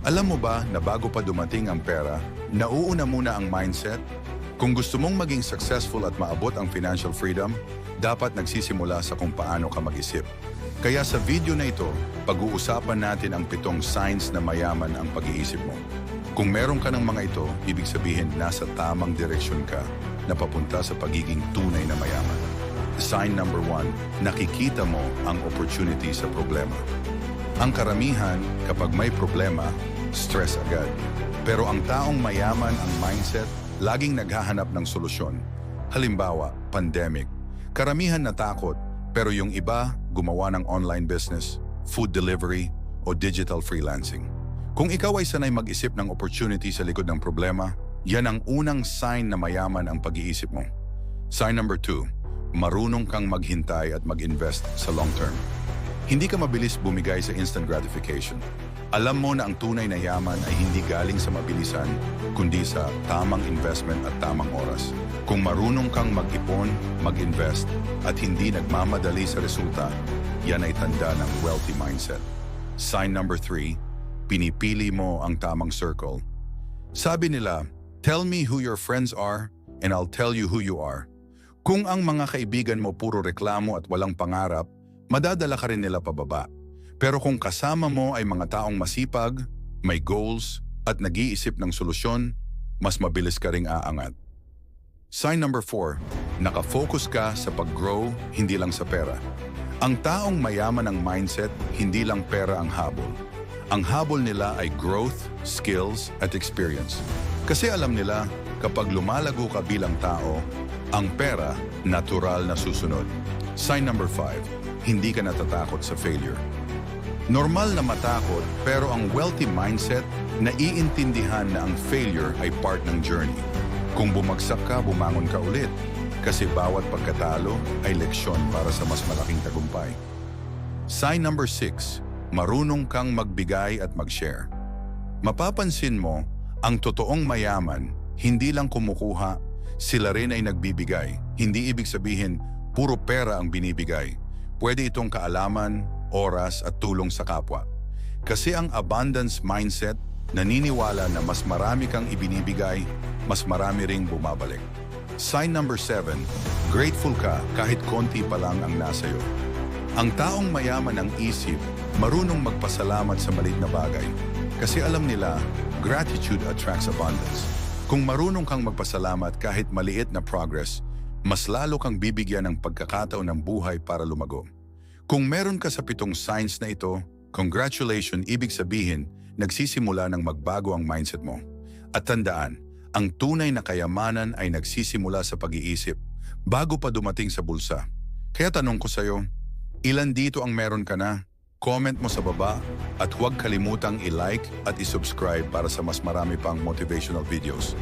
Alam mo ba na bago pa dumating ang pera, nauuna muna ang mindset? Kung gusto mong maging successful at maabot ang financial freedom, dapat nagsisimula sa kung paano ka mag-isip. Kaya sa video na ito, pag-uusapan natin ang 7 signs na mayaman ang pag-iisip mo. Kung meron ka ng mga ito, ibig sabihin nasa tamang direksyon ka na papunta sa pagiging tunay na mayaman. Sign number 1, nakikita mo ang opportunity sa problema. Ang karamihan, kapag may problema, stress agad. Pero ang taong mayaman ang mindset, laging naghahanap ng solusyon. Halimbawa, pandemic. Karamihan natakot, pero yung iba gumawa ng online business, food delivery, o digital freelancing. Kung ikaw ay sanay mag-isip ng opportunity sa likod ng problema, yan ang unang sign na mayaman ang pag-iisip mo. Sign number 2, marunong kang maghintay at mag-invest sa long term. Hindi ka mabilis bumigay sa instant gratification. Alam mo na ang tunay na yaman ay hindi galing sa mabilisan, kundi sa tamang investment at tamang oras. Kung marunong kang mag-ipon, mag-invest, at hindi nagmamadali sa resulta, yan ay tanda ng wealthy mindset. Sign number 3, pinipili mo ang tamang circle. Sabi nila, tell me who your friends are, and I'll tell you who you are. Kung ang mga kaibigan mo puro reklamo at walang pangarap, madadala ka rin nila pababa. Pero kung kasama mo ay mga taong masipag, may goals, at nag-iisip ng solusyon, mas mabilis ka ring aangat. Sign number 4, nakafocus ka sa pag-grow, hindi lang sa pera. Ang taong mayaman ang mindset, hindi lang pera ang habol. Ang habol nila ay growth, skills, at experience. Kasi alam nila, kapag lumalago ka bilang tao, ang pera, natural na susunod. Sign number 5, hindi ka natatakot sa failure. Normal na matakot, pero ang wealthy mindset, naiintindihan na ang failure ay part ng journey. Kung bumagsak ka, bumangon ka ulit. Kasi bawat pagkatalo ay leksyon para sa mas malaking tagumpay. Sign number 6, marunong kang magbigay at mag-share. Mapapansin mo, ang totoong mayaman, hindi lang kumukuha, sila rin ay nagbibigay. Hindi ibig sabihin, puro pera ang binibigay. Pwede itong kaalaman, oras at tulong sa kapwa. Kasi ang abundance mindset, naniniwala na mas marami kang ibinibigay, mas marami ring bumabalik. Sign number 7, grateful ka kahit konti pa lang ang nasayo. Ang taong mayaman ang isip, marunong magpasalamat sa maliit na bagay. Kasi alam nila, gratitude attracts abundance. Kung marunong kang magpasalamat kahit maliit na progress, mas lalo kang bibigyan ng pagkakataon ng buhay para lumago. Kung meron ka sa 7 signs na ito, congratulations, ibig sabihin, nagsisimula ng magbago ang mindset mo. At tandaan, ang tunay na kayamanan ay nagsisimula sa pag-iisip bago pa dumating sa bulsa. Kaya tanong ko sa'yo, ilan dito ang meron ka na? Comment mo sa baba at huwag kalimutang i-like at i-subscribe para sa mas marami pang motivational videos.